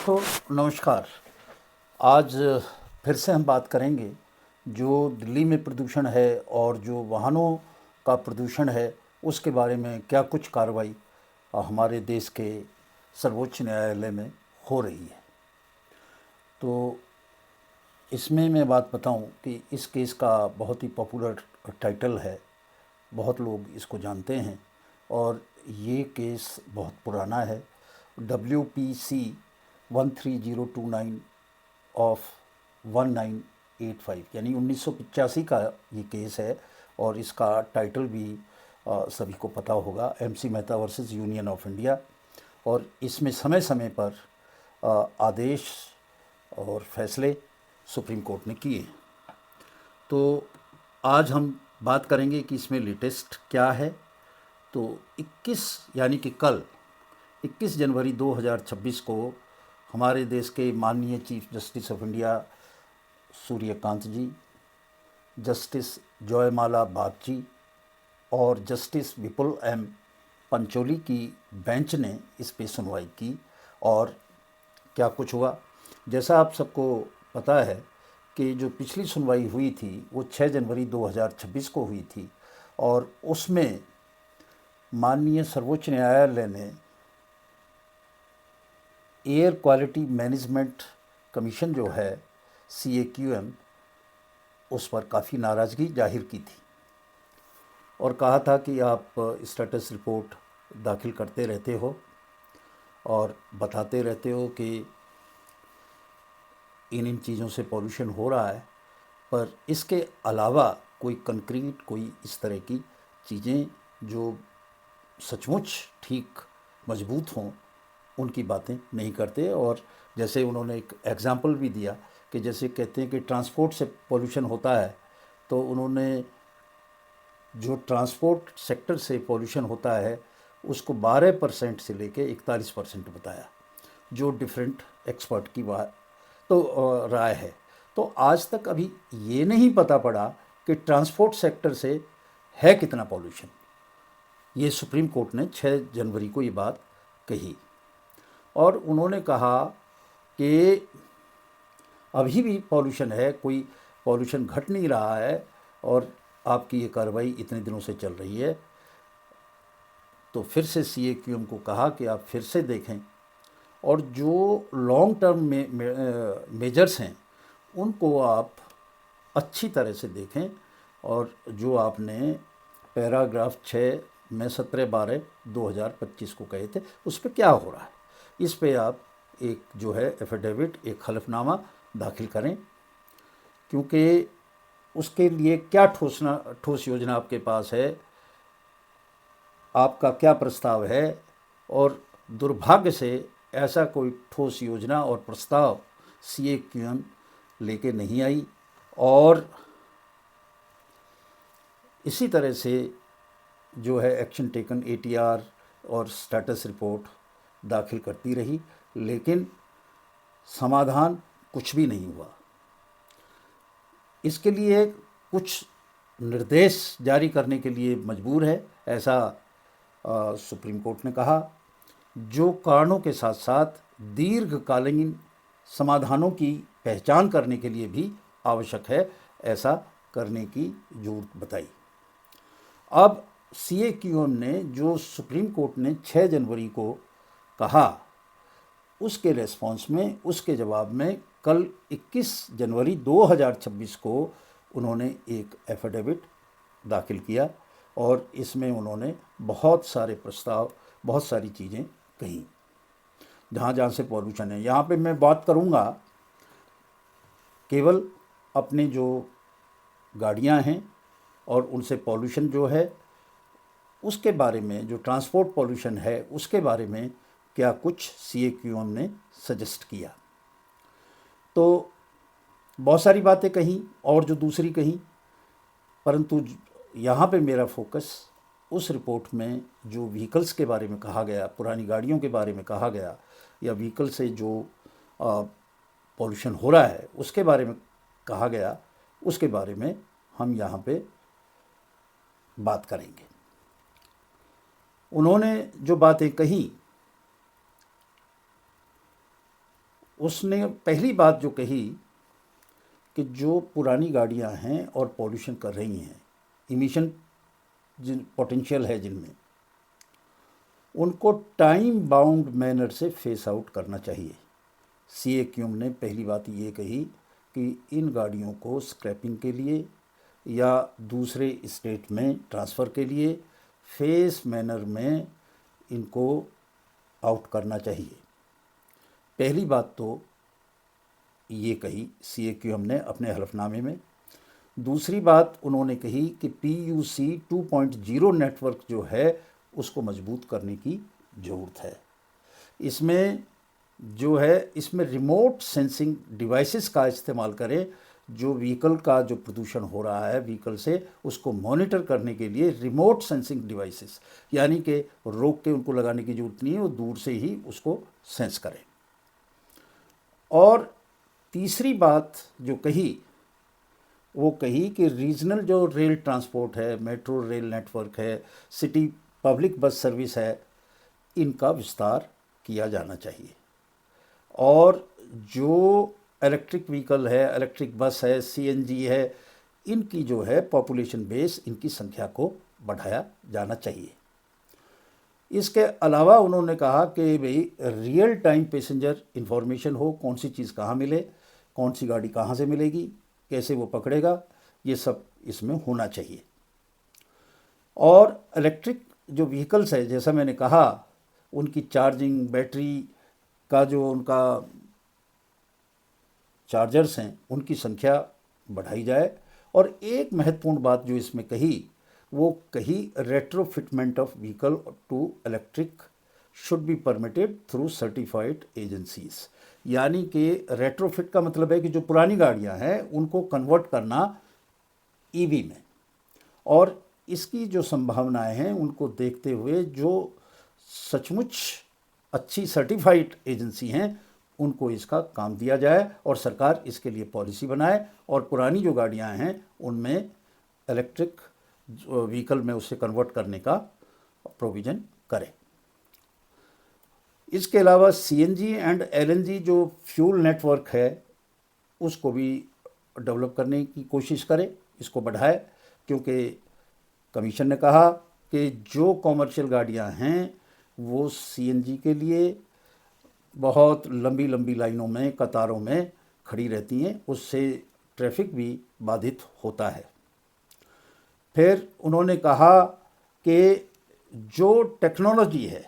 दोस्तों, नमस्कार। आज फिर से हम बात करेंगे जो दिल्ली में प्रदूषण है और जो वाहनों का प्रदूषण है उसके बारे में क्या कुछ कार्रवाई हमारे देश के सर्वोच्च न्यायालय में हो रही है। तो इसमें मैं बात बताऊं कि इस केस का बहुत ही पॉपुलर टाइटल है, बहुत लोग इसको जानते हैं और ये केस बहुत पुराना है। WPC 13029 ऑफ 1985 यानी 1985 का ये केस है। और इसका टाइटल भी सभी को पता होगा, MC Mehta versus union of India. और इसमें समय समय पर आदेश और फैसले सुप्रीम कोर्ट ने किए। तो आज हम बात करेंगे कि इसमें लेटेस्ट क्या है। तो 21 यानी कि कल 21 जनवरी 2026 को हमारे देश के माननीय chief justice of India Suryakant ji, justice Joymalya Bagchi और जस्टिस विपुल M पंचोली की बेंच ने इस पे सुनवाई की। और क्या कुछ हुआ, जैसा आप सबको पता है कि जो पिछली सुनवाई हुई थी वो 6 जनवरी 2026 को हुई थी और उसमें माननीय सर्वोच्च न्यायालय ने एयर क्वालिटी मैनेजमेंट कमीशन जो है CAQM, उस पर काफ़ी नाराज़गी जाहिर की थी और कहा था कि आप स्टेटस रिपोर्ट दाखिल करते रहते हो और बताते रहते हो कि इन चीज़ों से पॉल्यूशन हो रहा है, पर इसके अलावा कोई कंक्रीट, कोई इस तरह की चीज़ें जो सचमुच ठीक मजबूत हों उनकी बातें नहीं करते। और जैसे उन्होंने एक एग्ज़ाम्पल भी दिया कि जैसे कहते हैं कि ट्रांसपोर्ट से पॉल्यूशन होता है, तो उन्होंने जो ट्रांसपोर्ट सेक्टर से पॉल्यूशन होता है उसको 12% से लेके 41% बताया, जो डिफरेंट एक्सपर्ट की बात तो राय है। तो आज तक अभी ये नहीं पता पड़ा कि ट्रांसपोर्ट सेक्टर से है कितना पॉल्यूशन। ये सुप्रीम कोर्ट ने 6 जनवरी को ये बात कही और उन्होंने कहा कि अभी भी पॉल्यूशन है, कोई पॉल्यूशन घट नहीं रहा है और आपकी ये कार्रवाई इतने दिनों से चल रही है। तो फिर से CAQM को कहा कि आप फिर से देखें और जो लॉन्ग टर्म मेजर्स हैं उनको आप अच्छी तरह से देखें। और जो आपने पैराग्राफ 6 में 17/12/2025 को कहे थे उस पर क्या हो रहा है, इस पे आप एक जो है एफिडेविट, एक हलफनामा दाखिल करें, क्योंकि उसके लिए क्या ठोस योजना आपके पास है, आपका क्या प्रस्ताव है। और दुर्भाग्य से ऐसा कोई ठोस योजना और प्रस्ताव CAQM लेके नहीं आई और इसी तरह से जो है एक्शन टेकन ATR और स्टेटस रिपोर्ट दाखिल करती रही, लेकिन समाधान कुछ भी नहीं हुआ। इसके लिए कुछ निर्देश जारी करने के लिए मजबूर है, ऐसा सुप्रीम कोर्ट ने कहा, जो कारणों के साथ साथ दीर्घकालीन समाधानों की पहचान करने के लिए भी आवश्यक है, ऐसा करने की जरूरत बताई। अब CAQM ने जो सुप्रीम कोर्ट ने 6 जनवरी को कहा उसके रेस्पॉन्स में, उसके जवाब में कल 21 जनवरी 2026 को उन्होंने एक एफिडेविट दाखिल किया और इसमें उन्होंने बहुत सारे प्रस्ताव, बहुत सारी चीज़ें कहीं जहाँ जहाँ से पॉल्यूशन है। यहाँ पे मैं बात करूँगा केवल अपने जो गाड़ियाँ हैं और उनसे पॉल्यूशन जो है उसके बारे में, जो ट्रांसपोर्ट पॉल्यूशन है उसके बारे में क्या कुछ CAQM ने सजेस्ट किया। तो बहुत सारी बातें कहीं और जो दूसरी कहीं, परंतु यहाँ पे मेरा फोकस उस रिपोर्ट में जो व्हीकल्स के बारे में कहा गया, पुरानी गाड़ियों के बारे में कहा गया, या व्हीकल से जो पॉल्यूशन हो रहा है उसके बारे में कहा गया, उसके बारे में हम यहाँ पे बात करेंगे। उन्होंने जो बातें कही उसने पहली बात जो कही कि जो पुरानी गाड़ियां हैं और पॉल्यूशन कर रही हैं, इमिशन जिन पोटेंशियल है जिनमें, उनको टाइम बाउंड मैनर से फेस आउट करना चाहिए। सीएक्यूएम ने पहली बात ये कही कि इन गाड़ियों को स्क्रैपिंग के लिए या दूसरे स्टेट में ट्रांसफ़र के लिए फेस मैनर में इनको आउट करना चाहिए। पहली बात तो ये कही सीएक्यूएम ने अपने हलफनामे में। दूसरी बात उन्होंने कही कि PUC 2.0 नेटवर्क जो है उसको मजबूत करने की ज़रूरत है। इसमें जो है इसमें रिमोट सेंसिंग डिवाइसेस का इस्तेमाल करें। जो व्हीकल का जो प्रदूषण हो रहा है व्हीकल से, उसको मॉनिटर करने के लिए रिमोट सेंसिंग डिवाइसेस, यानी कि रोक के उनको लगाने की ज़रूरत नहीं है, वो दूर से ही उसको सेंस करें। और तीसरी बात जो कही वो कही कि रीजनल जो रेल ट्रांसपोर्ट है, मेट्रो रेल नेटवर्क है, सिटी पब्लिक बस सर्विस है, इनका विस्तार किया जाना चाहिए। और जो इलेक्ट्रिक व्हीकल है, इलेक्ट्रिक बस है, CNG है, इनकी जो है पॉपुलेशन बेस, इनकी संख्या को बढ़ाया जाना चाहिए। इसके अलावा उन्होंने कहा कि भाई रियल टाइम पैसेंजर इंफॉर्मेशन हो, कौन सी चीज़ कहाँ मिले, कौन सी गाड़ी कहाँ से मिलेगी, कैसे वो पकड़ेगा, ये सब इसमें होना चाहिए। और इलेक्ट्रिक जो व्हीकल्स है, जैसा मैंने कहा, उनकी चार्जिंग, बैटरी का जो उनका चार्जर्स हैं, उनकी संख्या बढ़ाई जाए। और एक महत्वपूर्ण बात जो इसमें कही वो कही retrofitment of vehicle to electric should be permitted through certified agencies. यानी कि रेट्रोफिट का मतलब है कि जो पुरानी गाड़ियां हैं उनको कन्वर्ट करना EV में, और इसकी जो संभावनाएं हैं उनको देखते हुए जो सचमुच अच्छी सर्टिफाइड एजेंसी हैं उनको इसका काम दिया जाए और सरकार इसके लिए पॉलिसी बनाए और पुरानी जो गाड़ियां हैं उनमें इलेक्ट्रिक व्हीकल में उसे कन्वर्ट करने का प्रोविज़न करें। इसके अलावा CNG एंड LNG जो फ्यूल नेटवर्क है उसको भी डेवलप करने की कोशिश करें, इसको बढ़ाए, क्योंकि कमीशन ने कहा कि जो कॉमर्शियल गाड़ियां हैं वो CNG के लिए बहुत लंबी लंबी लाइनों में, कतारों में खड़ी रहती हैं, उससे ट्रैफिक भी बाधित होता है। फिर उन्होंने कहा कि जो टेक्नोलॉजी है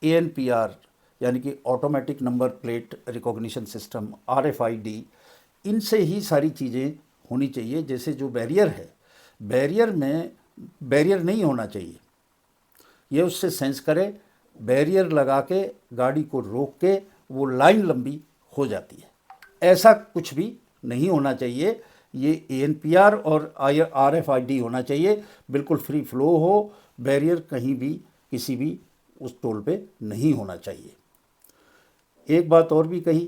ANPR, यानी कि automatic number plate recognition system, RFID, इनसे ही सारी चीज़ें होनी चाहिए। जैसे जो बैरियर है, बैरियर में बैरियर नहीं होना चाहिए, ये उससे सेंस करे, बैरियर लगा के गाड़ी को रोक के वो लाइन लंबी हो जाती है। ऐसा कुछ भी नहीं होना चाहिए। ये ANPR और RFID होना चाहिए, बिल्कुल फ्री फ्लो हो, बैरियर कहीं भी किसी भी उस टोल पे नहीं होना चाहिए। एक बात और भी कही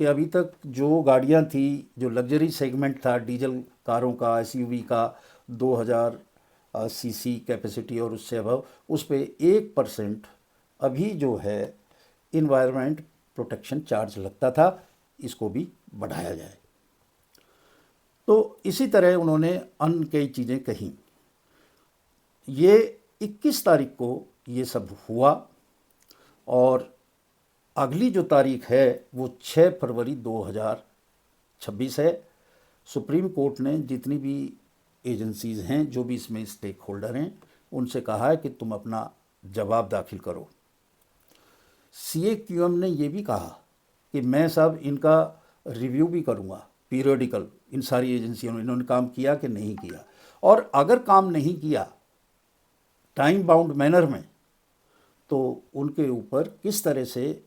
कि अभी तक जो गाड़ियां थी, जो लग्जरी सेगमेंट था डीजल कारों का, SUV का, 2000 cc कैपेसिटी और उससे अबव, उस पे 1% अभी जो है इन्वायरमेंट प्रोटेक्शन चार्ज लगता था, इसको भी बढ़ाया जाए। तो इसी तरह उन्होंने अन्य कई चीज़ें कहीं। ये 21 तारीख को ये सब हुआ और अगली जो तारीख है वो 6 फरवरी 2026 है। सुप्रीम कोर्ट ने जितनी भी एजेंसीज़ हैं, जो भी इसमें स्टेक होल्डर हैं, उनसे कहा है कि तुम अपना जवाब दाखिल करो। CAQM ने ये भी कहा कि मैं साहब इनका रिव्यू भी करूँगा पीरियडिकल, इन सारी एजेंसियों ने इन्होंने काम किया कि नहीं किया, और अगर काम नहीं किया टाइम बाउंड मैनर में तो उनके ऊपर किस तरह से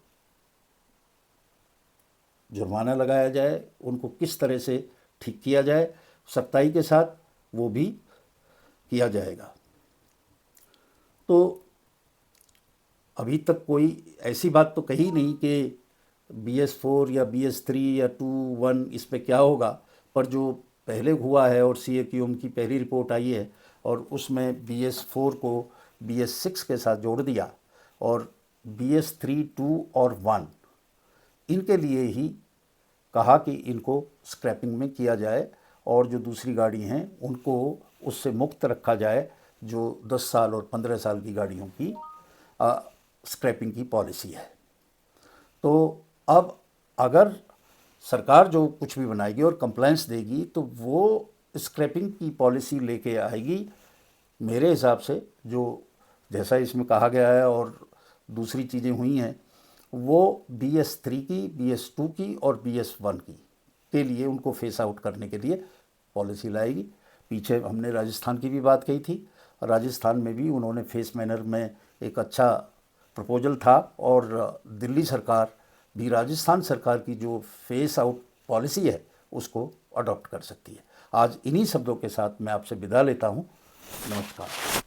जुर्माना लगाया जाए, उनको किस तरह से ठीक किया जाए, सख्ताई के साथ वो भी किया जाएगा। तो अभी तक कोई ऐसी बात तो कही नहीं कि BS4 या BS3 या 2.1 इस पे क्या होगा, पर जो पहले हुआ है और CAQM की पहली रिपोर्ट आई है और उसमें BS4 को BS6 के साथ जोड़ दिया और BS3, 2 और 1 इनके लिए ही कहा कि इनको स्क्रैपिंग में किया जाए और जो दूसरी गाड़ी हैं उनको उससे मुक्त रखा जाए, जो 10 साल और 15 साल की गाड़ियों की स्क्रैपिंग की पॉलिसी है। तो अब अगर सरकार जो कुछ भी बनाएगी और कंप्लायंस देगी तो वो स्क्रैपिंग की पॉलिसी लेके आएगी मेरे हिसाब से, जो जैसा इसमें कहा गया है और दूसरी चीज़ें हुई हैं, वो BS3 की, BS2 की और BS1 की के लिए उनको फेस आउट करने के लिए पॉलिसी लाएगी। पीछे हमने राजस्थान की भी बात कही थी, राजस्थान में भी उन्होंने फेस मैनर में एक अच्छा प्रपोजल था और दिल्ली सरकार भी राजस्थान सरकार की जो फेस आउट पॉलिसी है उसको अडॉप्ट कर सकती है। आज इन्हीं शब्दों के साथ मैं आपसे विदा लेता हूँ। नमस्कार।